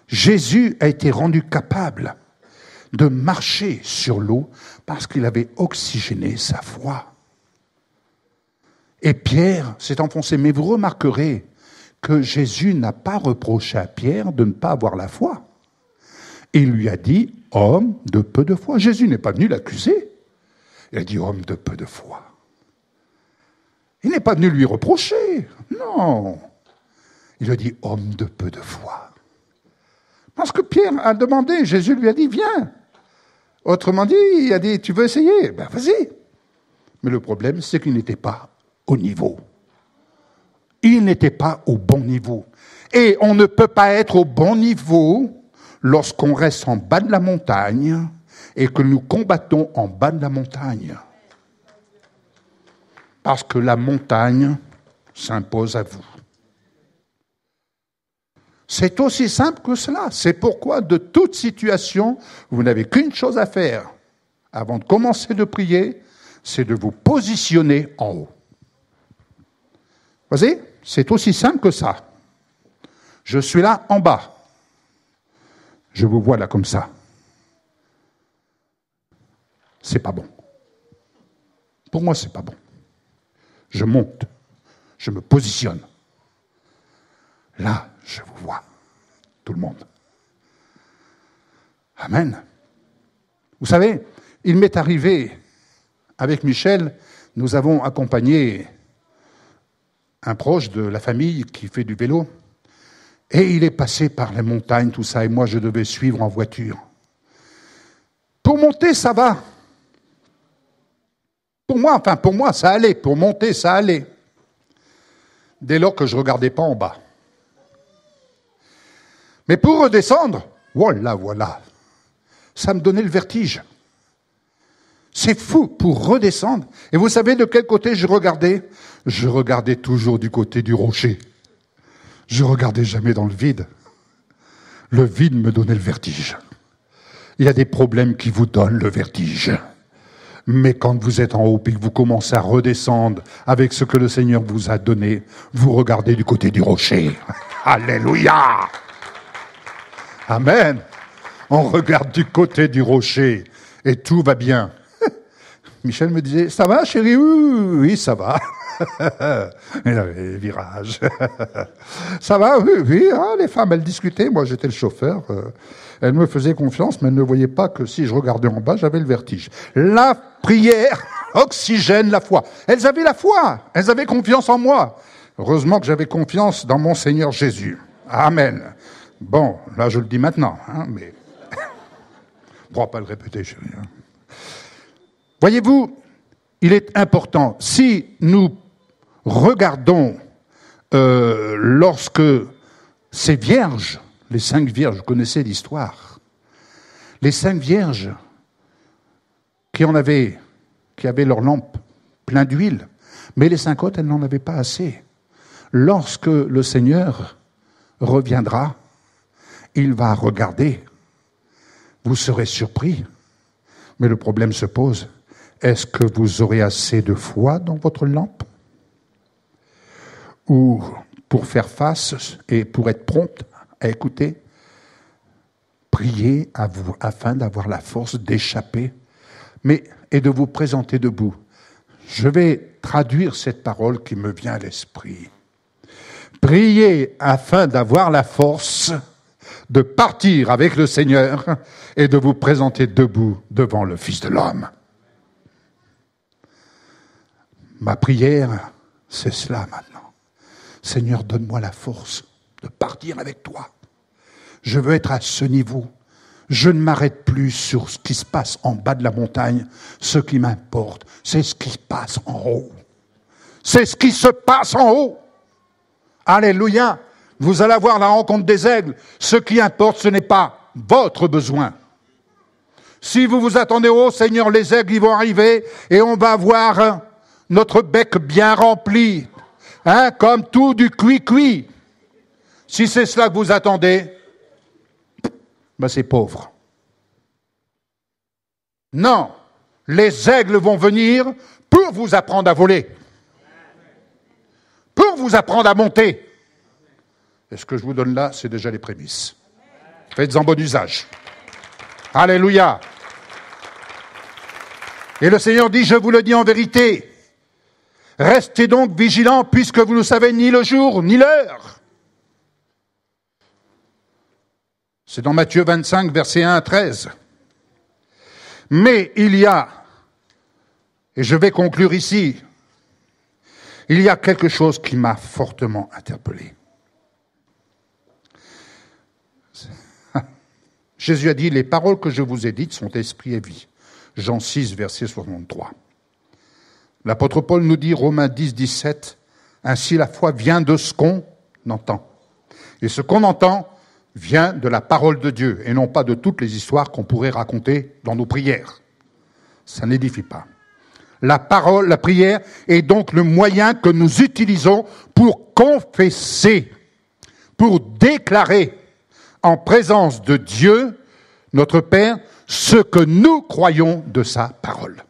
Jésus a été rendu capable de marcher sur l'eau parce qu'il avait oxygéné sa foi. Et Pierre s'est enfoncé. Mais vous remarquerez que Jésus n'a pas reproché à Pierre de ne pas avoir la foi. Il lui a dit, homme de peu de foi. Jésus n'est pas venu l'accuser. Il a dit, homme de peu de foi. Il n'est pas venu lui reprocher. Non. Il a dit, homme de peu de foi. Parce que Pierre a demandé, Jésus lui a dit, viens. Autrement dit, il a dit, tu veux essayer? Ben vas-y. Mais le problème, c'est qu'il n'était pas au niveau. Il n'était pas au bon niveau. Et on ne peut pas être au bon niveau lorsqu'on reste en bas de la montagne et que nous combattons en bas de la montagne. Parce que la montagne s'impose à vous. C'est aussi simple que cela. C'est pourquoi, de toute situation, vous n'avez qu'une chose à faire avant de commencer de prier, c'est de vous positionner en haut. Vous voyez, c'est aussi simple que ça. Je suis là en bas. Je vous vois là comme ça. C'est pas bon. Pour moi, c'est pas bon. Je monte. Je me positionne. Là, je vous vois. Tout le monde. Amen. Vous savez, il m'est arrivé, avec Michel, nous avons accompagné un proche de la famille qui fait du vélo, et il est passé par les montagnes, tout ça, et moi je devais suivre en voiture. Pour monter, ça va. Pour moi, ça allait. Pour monter, ça allait. Dès lors que je ne regardais pas en bas. Mais pour redescendre, voilà, ça me donnait le vertige. C'est fou, pour redescendre. Et vous savez de quel côté je regardais? Je regardais toujours du côté du rocher. Je regardais jamais dans le vide. Le vide me donnait le vertige. Il y a des problèmes qui vous donnent le vertige. Mais quand vous êtes en haut et que vous commencez à redescendre avec ce que le Seigneur vous a donné, vous regardez du côté du rocher. Alléluia! Amen! On regarde du côté du rocher et tout va bien. Michel me disait, ça va chérie? Oui, ça va. Il avait les virages. Ça va? Oui. Ah, les femmes, elles discutaient. Moi, j'étais le chauffeur. Elles me faisaient confiance, mais elles ne voyaient pas que si je regardais en bas, j'avais le vertige. La prière oxygène la foi. Elles avaient la foi. Elles avaient confiance en moi. Heureusement que j'avais confiance dans mon Seigneur Jésus. Amen. Bon, là, je le dis maintenant, mais on ne pourra pas le répéter, chérie. Voyez-vous, il est important, si nous regardons lorsque ces vierges, les 5 vierges, vous connaissez l'histoire, les 5 vierges qui avaient leur lampe plein d'huile, mais les 5 autres, elles n'en avaient pas assez. Lorsque le Seigneur reviendra, il va regarder. Vous serez surpris. Mais le problème se pose. Est-ce que vous aurez assez de foi dans votre lampe? Ou pour faire face et pour être prompte à écouter, priez à vous afin d'avoir la force d'échapper et de vous présenter debout. Je vais traduire cette parole qui me vient à l'esprit. Priez afin d'avoir la force de partir avec le Seigneur et de vous présenter debout devant le Fils de l'homme. Ma prière, c'est cela maintenant. Seigneur, donne-moi la force de partir avec toi. Je veux être à ce niveau. Je ne m'arrête plus sur ce qui se passe en bas de la montagne. Ce qui m'importe, c'est ce qui se passe en haut. C'est ce qui se passe en haut. Alléluia. Vous allez avoir la rencontre des aigles. Ce qui importe, ce n'est pas votre besoin. Si vous vous attendez au Seigneur, les aigles, ils vont arriver et on va avoir notre bec bien rempli. Comme tout du cuit-cuit. Si c'est cela que vous attendez, c'est pauvre. Non, les aigles vont venir pour vous apprendre à voler. Pour vous apprendre à monter. Et ce que je vous donne là, c'est déjà les prémices. Faites-en bon usage. Alléluia. Et le Seigneur dit, je vous le dis en vérité, restez donc vigilants puisque vous ne savez ni le jour ni l'heure. C'est dans Matthieu 25, versets 1 à 13. Mais il y a, et je vais conclure ici, il y a quelque chose qui m'a fortement interpellé. Jésus a dit, les paroles que je vous ai dites sont esprit et vie. Jean 6, verset 63. L'apôtre Paul nous dit, Romains 10, 17, ainsi la foi vient de ce qu'on entend. Et ce qu'on entend vient de la parole de Dieu, et non pas de toutes les histoires qu'on pourrait raconter dans nos prières. Ça n'édifie pas. La parole, la prière est donc le moyen que nous utilisons pour confesser, pour déclarer en présence de Dieu, notre Père, ce que nous croyons de sa parole.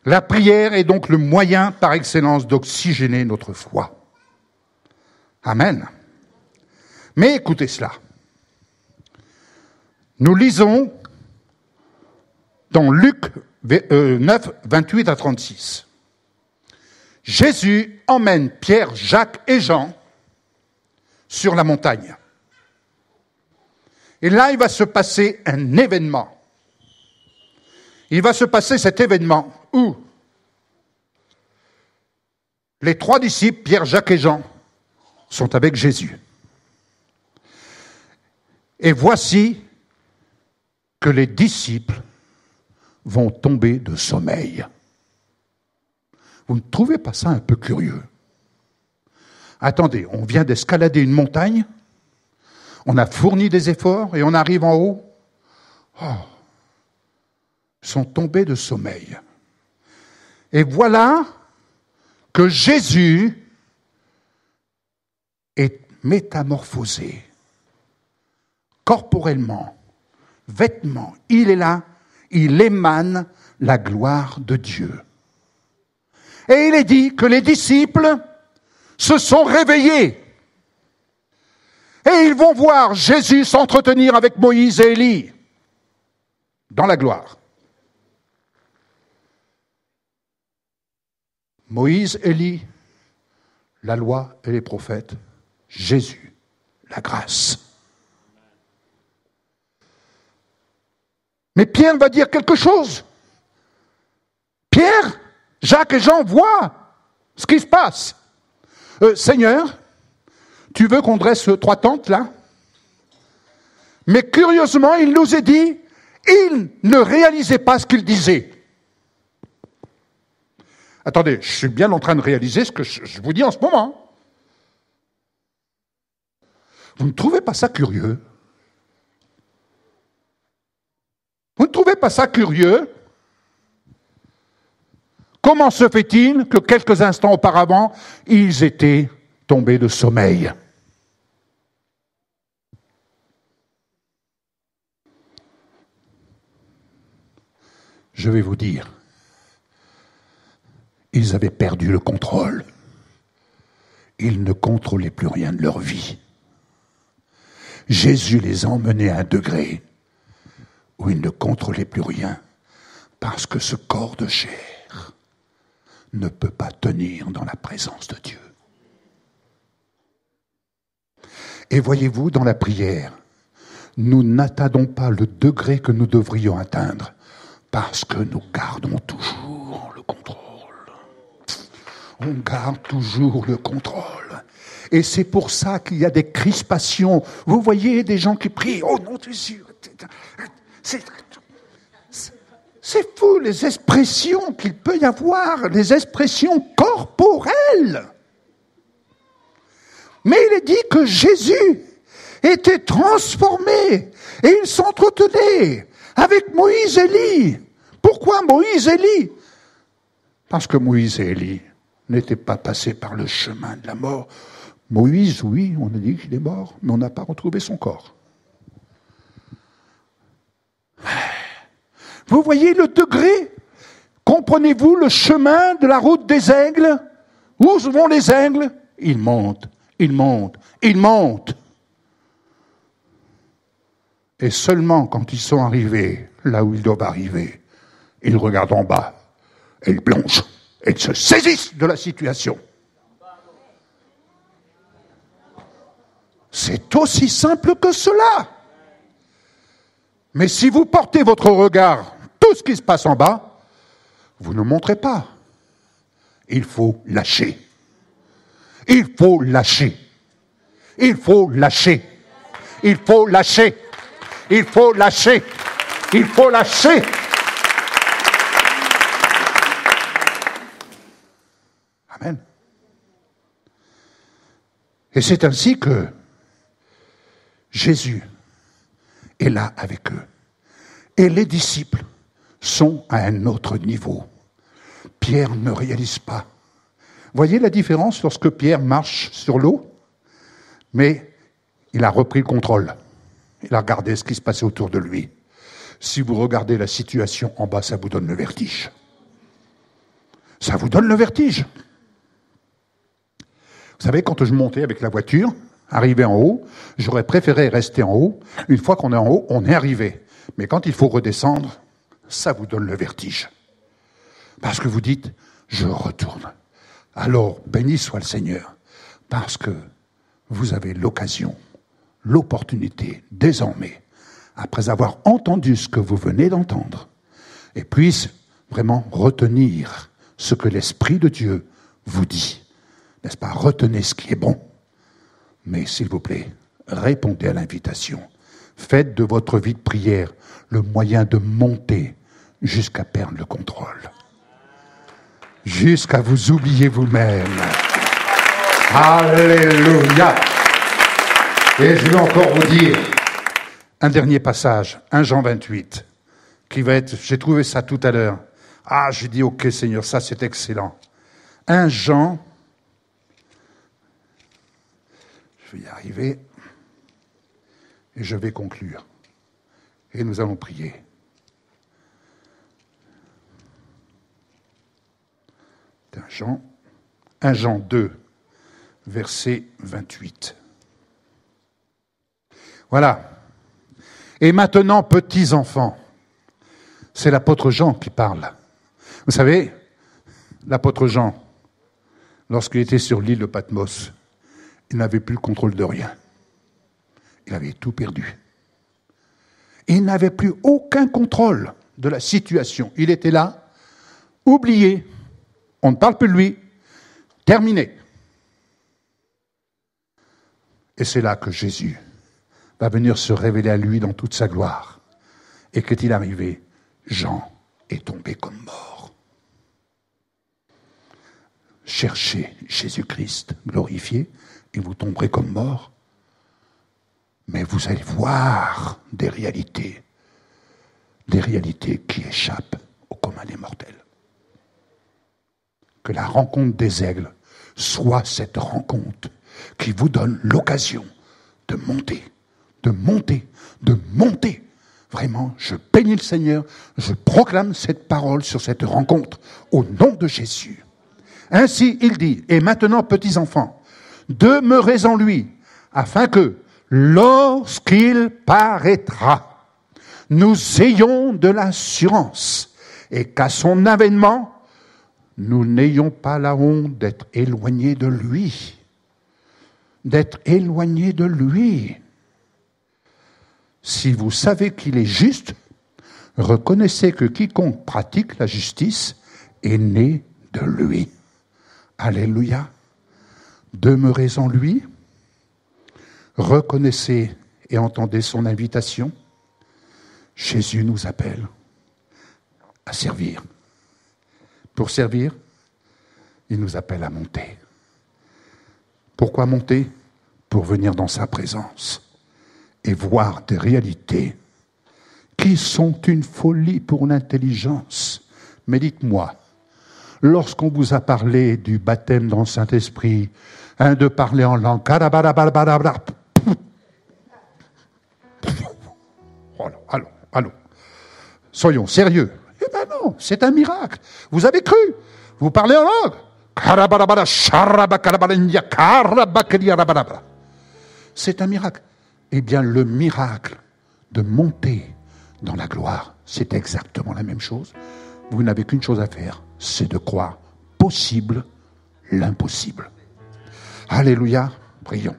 La prière est donc le moyen par excellence d'oxygéner notre foi. Amen. Mais écoutez cela. Nous lisons dans Luc 9, 28 à 36. Jésus emmène Pierre, Jacques et Jean sur la montagne. Et là, il va se passer un événement. Il va se passer cet événement où les trois disciples, Pierre, Jacques et Jean, sont avec Jésus. Et voici que les disciples vont tomber de sommeil. Vous ne trouvez pas ça un peu curieux? Attendez, on vient d'escalader une montagne, on a fourni des efforts et on arrive en haut. Ils sont tombés de sommeil. Et voilà que Jésus est métamorphosé, corporellement, vêtements, il est là, il émane la gloire de Dieu. Et il est dit que les disciples se sont réveillés. Et ils vont voir Jésus s'entretenir avec Moïse et Élie dans la gloire. Moïse, Élie, la loi et les prophètes, Jésus, la grâce. Mais Pierre va dire quelque chose. Pierre, Jacques et Jean voient ce qui se passe. Seigneur, tu veux qu'on dresse 3 tentes là? Mais curieusement, il nous est dit, il ne réalisait pas ce qu'il disait. Attendez, je suis bien en train de réaliser ce que je vous dis en ce moment. Vous ne trouvez pas ça curieux? Vous ne trouvez pas ça curieux? comment se fait-il que quelques instants auparavant, ils étaient tombés de sommeil? Je vais vous dire, ils avaient perdu le contrôle. Ils ne contrôlaient plus rien de leur vie. Jésus les a emmenés à un degré où ils ne contrôlaient plus rien, parce que ce corps de chair ne peut pas tenir dans la présence de Dieu. Et voyez-vous, dans la prière, nous n'atteindons pas le degré que nous devrions atteindre, parce que nous gardons toujours le contrôle. On garde toujours le contrôle. Et c'est pour ça qu'il y a des crispations. Vous voyez des gens qui prient, oh non, tu es sûr. C'est fou les expressions qu'il peut y avoir, les expressions corporelles. Mais il est dit que Jésus était transformé et il s'entretenait avec Moïse et Élie. Pourquoi Moïse et Élie? Parce que Moïse et Élie n'étaient pas passés par le chemin de la mort. Moïse, oui, on a dit qu'il est mort, mais on n'a pas retrouvé son corps. Vous voyez le degré? Comprenez-vous le chemin de la route des aigles? Où vont les aigles? Ils montent, ils montent, ils montent. Et seulement quand ils sont arrivés là où ils doivent arriver, ils regardent en bas et ils plongent et ils se saisissent de la situation. C'est aussi simple que cela. Mais si vous portez votre regard, tout ce qui se passe en bas, vous ne montrez pas. Il faut lâcher. Il faut lâcher. Il faut lâcher. Il faut lâcher. Il faut lâcher. Il faut lâcher. Amen. Et c'est ainsi que Jésus est là avec eux. Et les disciples sont à un autre niveau. Pierre ne réalise pas. Voyez la différence lorsque Pierre marche sur l'eau? Mais il a repris le contrôle. Il a regardé ce qui se passait autour de lui. Si vous regardez la situation en bas, ça vous donne le vertige. Ça vous donne le vertige. Vous savez, quand je montais avec la voiture, arrivé en haut, j'aurais préféré rester en haut. Une fois qu'on est en haut, on est arrivé. Mais quand il faut redescendre, ça vous donne le vertige. Parce que vous dites, je retourne. Alors, béni soit le Seigneur, parce que vous avez l'occasion, l'opportunité, désormais, après avoir entendu ce que vous venez d'entendre, et puisse vraiment retenir ce que l'Esprit de Dieu vous dit. N'est-ce pas? Retenez ce qui est bon. Mais s'il vous plaît, répondez à l'invitation. Faites de votre vie de prière le moyen de monter jusqu'à perdre le contrôle. Jusqu'à vous oublier vous-même. Alléluia. Et je vais encore vous dire un dernier passage, 1 Jean 28, qui va être, j'ai trouvé ça tout à l'heure. Ah, j'ai dit, ok Seigneur, ça c'est excellent. 1 Jean, je vais y arriver, et je vais conclure. Et nous allons prier. 1 Jean 2, verset 28. Voilà. Et maintenant, petits enfants, c'est l'apôtre Jean qui parle. Vous savez, l'apôtre Jean, lorsqu'il était sur l'île de Patmos, il n'avait plus le contrôle de rien. Il avait tout perdu. Il n'avait plus aucun contrôle de la situation. Il était là, oublié. On ne parle plus de lui. Terminé. Et c'est là que Jésus va venir se révéler à lui dans toute sa gloire. Et qu'est-il arrivé? Jean est tombé comme mort. Cherchez Jésus-Christ glorifié et vous tomberez comme mort. Mais vous allez voir des réalités qui échappent au commun des mortels. que la rencontre des aigles soit cette rencontre qui vous donne l'occasion de monter, de monter, de monter. Vraiment, je bénis le Seigneur, je proclame cette parole sur cette rencontre au nom de Jésus. Ainsi, il dit, et maintenant, petits enfants, demeurez en lui, afin que, lorsqu'il paraîtra, nous ayons de l'assurance, et qu'à son avènement, nous n'ayons pas la honte d'être éloignés de lui. D'être éloignés de lui. Si vous savez qu'il est juste, reconnaissez que quiconque pratique la justice est né de lui. Alléluia. Demeurez en lui. Reconnaissez et entendez son invitation. Jésus nous appelle à servir. Pour servir, il nous appelle à monter. Pourquoi monter ? Pour venir dans sa présence et voir des réalités qui sont une folie pour l'intelligence. Mais dites-moi, lorsqu'on vous a parlé du baptême dans le Saint-Esprit, de parler en langue, allons, soyons sérieux. Eh bien non, c'est un miracle. Vous avez cru, vous parlez en langue. C'est un miracle. Eh bien, le miracle de monter dans la gloire, c'est exactement la même chose. Vous n'avez qu'une chose à faire, c'est de croire possible l'impossible. Alléluia, prions.